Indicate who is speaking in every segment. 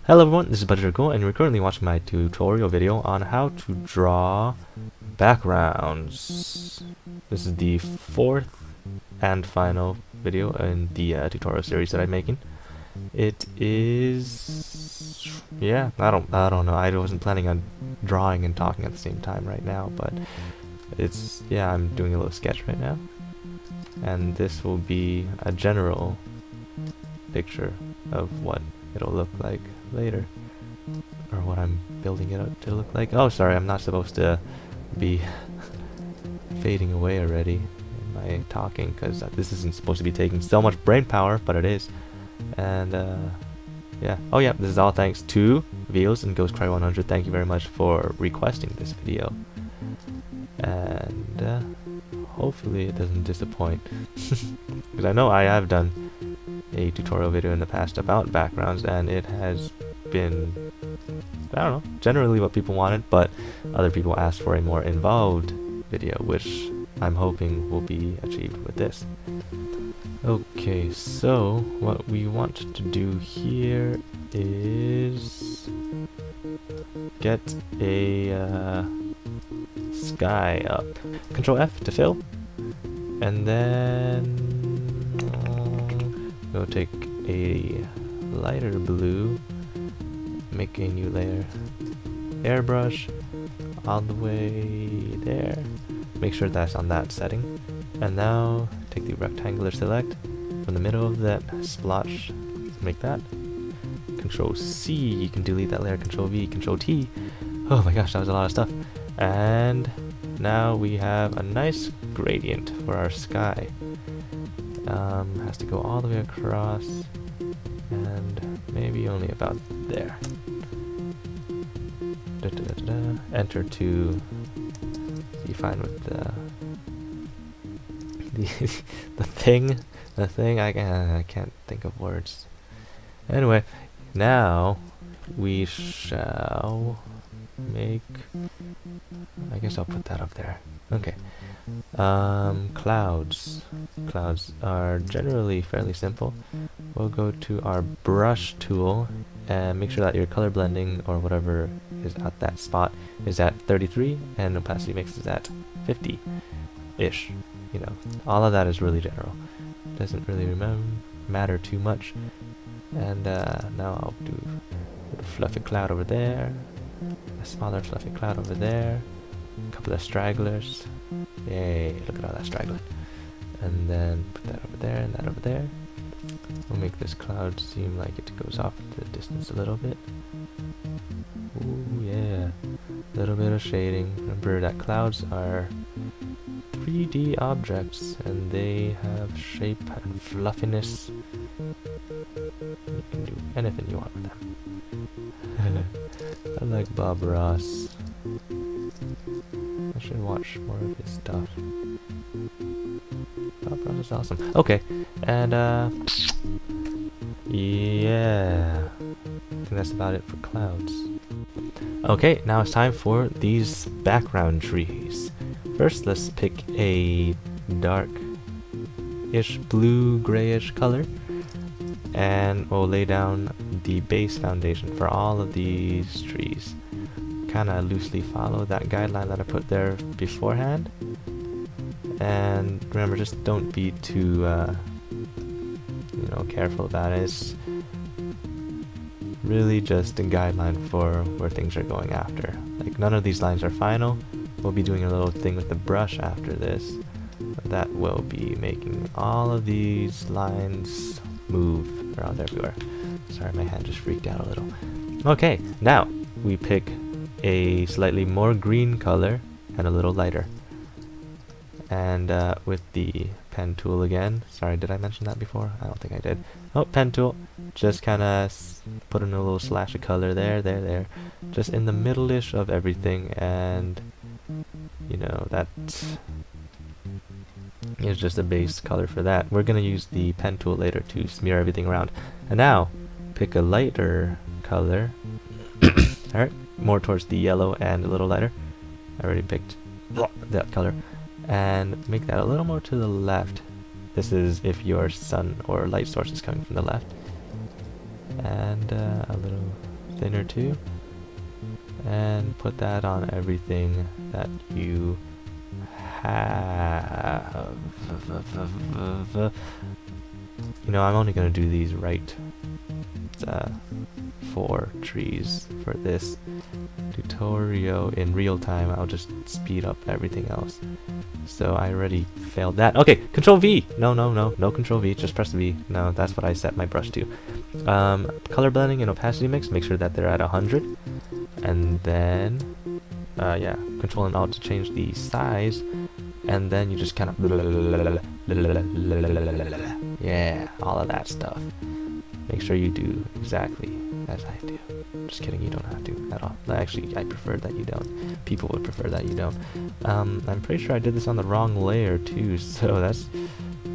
Speaker 1: Hello everyone, this is BudgetCool, and you're currently watching my tutorial video on how to draw backgrounds. This is the fourth and final video in the tutorial series that I'm making. It is, yeah, I don't know. I wasn't planning on drawing and talking at the same time right now, but it's, yeah, I'm doing a little sketch right now, and this will be a general picture of what it'll look like later, or what I'm building it up to look like. Oh, sorry, I'm not supposed to be fading away already in my talking, because this isn't supposed to be taking so much brain power, but it is. And yeah, oh yeah, this is all thanks to Veals and GhostCry100. Thank you very much for requesting this video, and hopefully it doesn't disappoint, because I know I have done a tutorial video in the past about backgrounds, and it has been, I don't know, generally what people wanted, but other people asked for a more involved video, which I'm hoping will be achieved with this. Okay, so what we want to do here is get a sky up. Control F to fill, and then go take a lighter blue, make a new layer, airbrush all the way there, make sure that's on that setting, and now take the rectangular select from the middle of that splotch, make that. Control C, you can delete that layer. Control V, Control T. Oh my gosh, that was a lot of stuff. And now we have a nice gradient for our sky. Has to go all the way across, and maybe only about there. Enter to be fine with the thing. I can't think of words. Anyway, now we shall make, I guess I'll put that up there. Okay. Clouds. Clouds are generally fairly simple. We'll go to our brush tool and make sure that your color blending or whatever is at that spot is at 33 and opacity mix is at 50-ish. You know, all of that is really general. Doesn't really matter too much. And now I'll do a little fluffy cloud over there, a smaller fluffy cloud over there, a couple of stragglers. Yay, look at all that straggling. And then put that over there and that over there. We'll make this cloud seem like it goes off the distance a little bit. Ooh, yeah. A little bit of shading. Remember that clouds are 3D objects, and they have shape and fluffiness. You can do anything you want with them. I like Bob Ross. I should watch more of his stuff. Bob Ross is awesome. Okay, and yeah, I think that's about it for clouds. Okay, now it's time for these background trees. First, let's pick a dark-ish blue, grayish color, and we'll lay down the base foundation for all of these trees. Kind of loosely follow that guideline that I put there beforehand, and remember, just don't be too careful about it. It's really just a guideline for where things are going after. Like, none of these lines are final. We'll be doing a little thing with the brush after this that will be making all of these lines move around everywhere. Sorry, my hand just freaked out a little. Okay, now we pick a slightly more green color and a little lighter. And with the pen tool again, sorry, did I mention that before? I don't think I did. Oh, pen tool, just kind of put in a little slash of color there, just in the middle-ish of everything, and you know, that is just a base color for that. We're gonna use the pen tool later to smear everything around. And now, pick a lighter color. Alright, more towards the yellow and a little lighter. I already picked that color. And make that a little more to the left. This is if your sun or light source is coming from the left. And a little thinner too, and put that on everything that you have. You know, I'm only gonna do these right 4 trees for this tutorial in real time. I'll just speed up everything else. So I already failed that. Okay, Control V. No Control V. Just press V. No, that's what I set my brush to. Color blending and opacity mix. Make sure that they're at 100, and then yeah, Control and Alt to change the size, and then you just kind of yeah, all of that stuff. Make sure you do exactly as I do. Just kidding, you don't have to at all. Actually, I prefer that you don't. People would prefer that you don't. I'm pretty sure I did this on the wrong layer too, so that's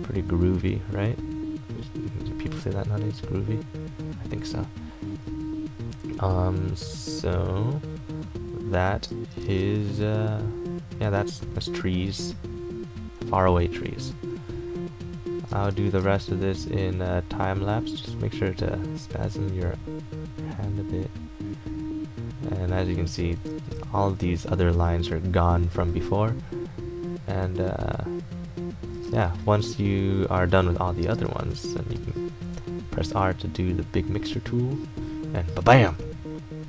Speaker 1: pretty groovy, right? People say that nowadays, groovy? I think so. So that is, yeah, that's trees. Faraway trees. I'll do the rest of this in time lapse. Just make sure to spasm your hand a bit. And as you can see, all of these other lines are gone from before. And yeah, once you are done with all the other ones, then you can press R to do the big mixer tool, and ba-bam!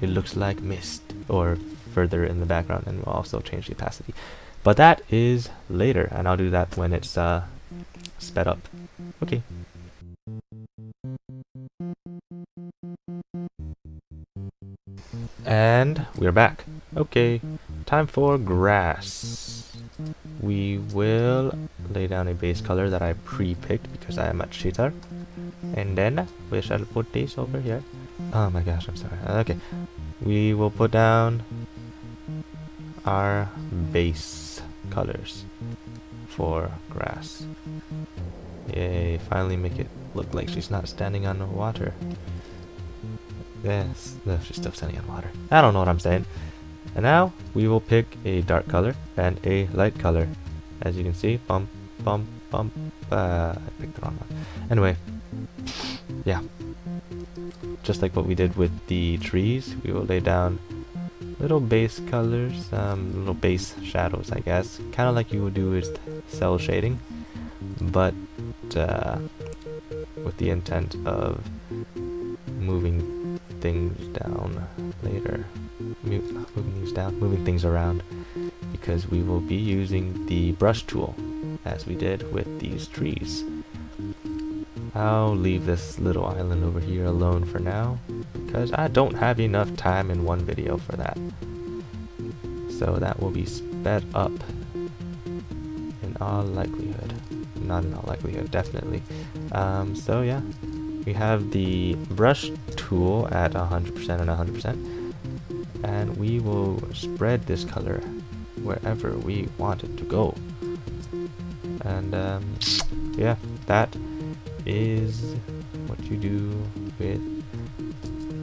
Speaker 1: It looks like mist, or further in the background, and we'll also change the opacity. But that is later, and I'll do that when it's sped up. Okay. And we're back. Okay, time for grass. We will lay down a base color that I pre-picked because I am a cheater. And then we shall put this over here. Oh my gosh, I'm sorry. Okay, we will put down our base colors for grass. Yay, finally make it look like she's not standing on the water. Yes, no, she's still standing on water. I don't know what I'm saying. And now we will pick a dark color and a light color. As you can see, bump, bump, bump. I picked the wrong one. Anyway, yeah. Just like what we did with the trees, we will lay down little base colors, little base shadows, I guess. Kind of like you would do with cell shading, but with the intent of moving things down later. Moving things around, because we will be using the brush tool as we did with these trees. I'll leave this little island over here alone for now, because I don't have enough time in one video for that. So that will be sped up in all likelihood. Not in all likelihood, definitely. So yeah, we have the brush tool at 100% and 100%, and we will spread this color wherever we want it to go. And yeah, that is what you do with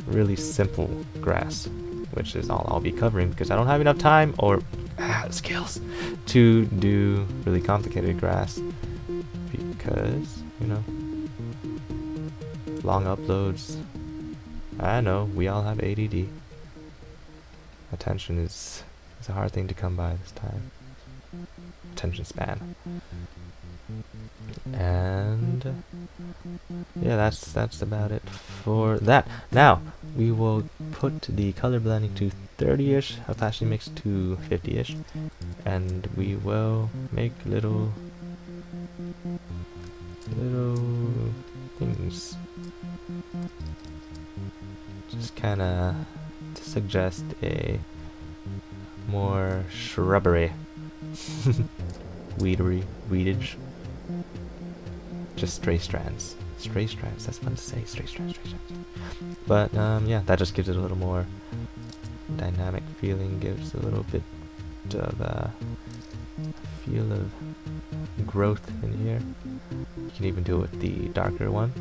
Speaker 1: really simple grass, which is all I'll be covering because I don't have enough time or skills to do really complicated grass, because, you know, long uploads. I know, we all have ADD. Attention is a hard thing to come by this time. Attention span. And yeah, that's about it for that. Now we will put the color blending to 30ish, opacity mix to 50ish, and we will make little things, just kind of to suggest a more shrubbery weedage. Just stray strands, that's fun to say, stray strands. But yeah, that just gives it a little more dynamic feeling, gives a little bit of a feel of growth in here. You can even do it with the darker one,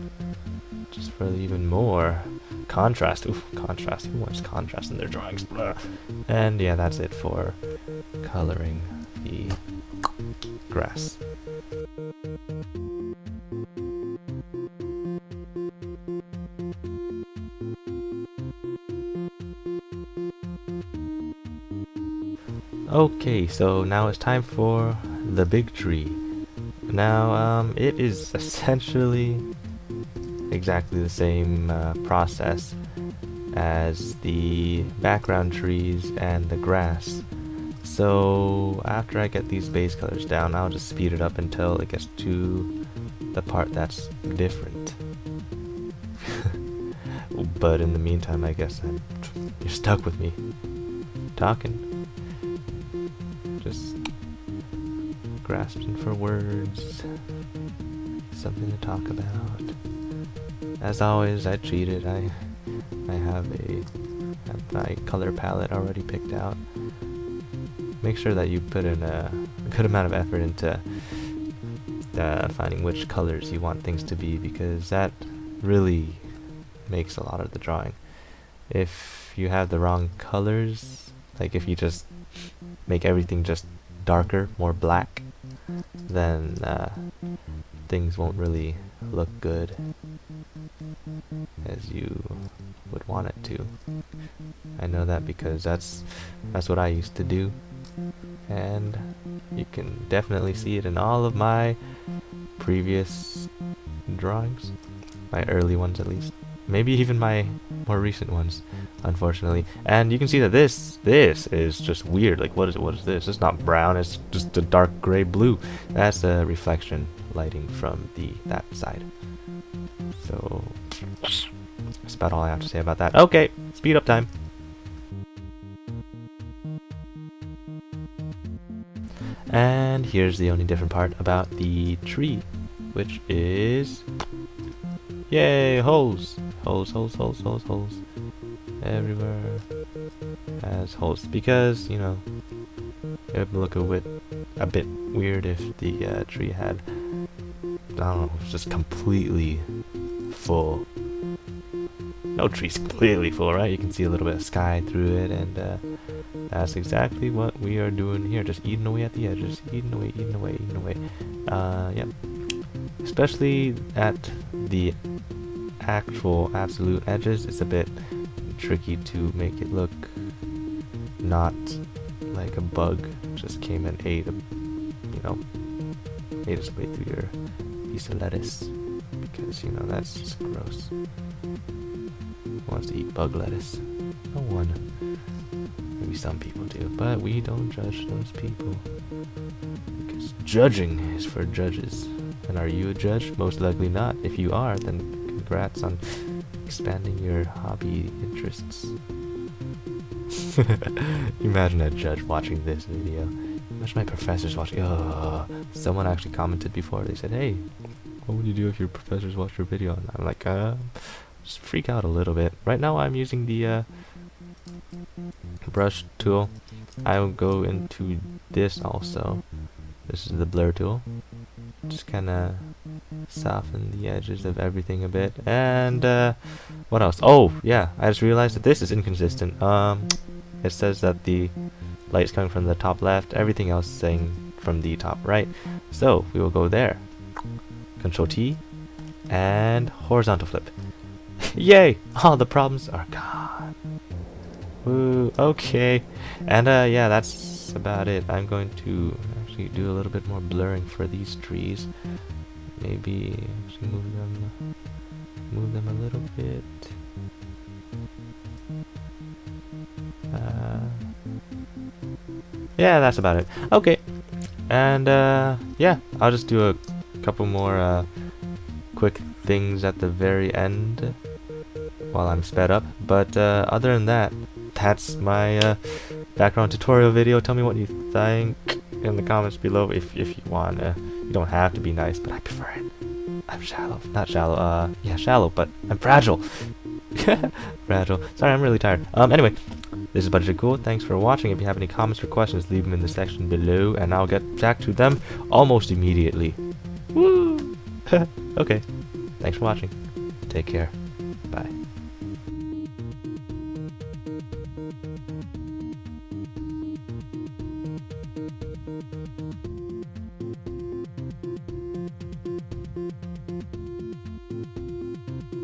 Speaker 1: just for even more contrast. Oof, contrast. Who wants contrast in their drawings? Blah. And yeah, that's it for coloring the grass. Okay, so now it's time for the big tree. Now, it is essentially exactly the same process as the background trees and the grass. So after I get these base colors down, I'll just speed it up until it gets to the part that's different. But in the meantime, I guess you're stuck with me talking. Just grasping for words, something to talk about. As always, I cheated. I have my color palette already picked out. Make sure that you put in a good amount of effort into finding which colors you want things to be, because that really makes a lot of the drawing. If you have the wrong colors, like if you just make everything just darker, more black, then things won't really look good as you would want it to. I know that because that's what I used to do, and you can definitely see it in all of my previous drawings, my early ones at least, maybe even my more recent ones, unfortunately. And you can see that this is just weird. Like, what is this? It's not brown, it's just a dark gray blue. That's a reflection lighting from that side. So that's about all I have to say about that. Okay, speed up time. And here's the only different part about the tree, which is, yay, holes. Holes everywhere has holes, because, you know, it would look a bit weird if the tree had, I don't know, just completely full. No tree's completely full, right? You can see a little bit of sky through it, and that's exactly what we are doing here. Just eating away at the edges, eating away. Yep. Especially at the actual absolute edges, it's a bit tricky to make it look not like a bug just came and ate its way through your piece of lettuce, because, you know, that's just gross. Who wants to eat bug lettuce? No one. Maybe some people do, but we don't judge those people, because judging is for judges. And are you a judge? Most likely not. If you are, then congrats on expanding your hobby interests. Imagine a judge watching this video. Imagine my professors watching. Someone actually commented before. They said, "Hey, what would you do if your professors watched your video?" And I'm like, just freak out a little bit. Right now, I'm using the brush tool. I will go into this also. This is the blur tool. Just kind of soften the edges of everything a bit. And what else? Oh yeah, I just realized that this is inconsistent. It says that the light is coming from the top left, everything else is saying from the top right. So we will go there, Control T, and horizontal flip. Yay! All the problems are gone. Woo, okay. And yeah, that's about it. I'm going to actually do a little bit more blurring for these trees. Maybe actually move them a little bit. Yeah, that's about it. Okay. And yeah, I'll just do a couple more quick things at the very end while I'm sped up. But other than that, that's my background tutorial video. Tell me what you think in the comments below if you want. You don't have to be nice, but I prefer it. I'm shallow. Not shallow. Yeah, shallow, but I'm fragile. Fragile. Sorry, I'm really tired. Anyway, this is Budget Cool. Thanks for watching. If you have any comments or questions, leave them in the section below, and I'll get back to them almost immediately. Woo! Okay. Thanks for watching. Take care. Bye.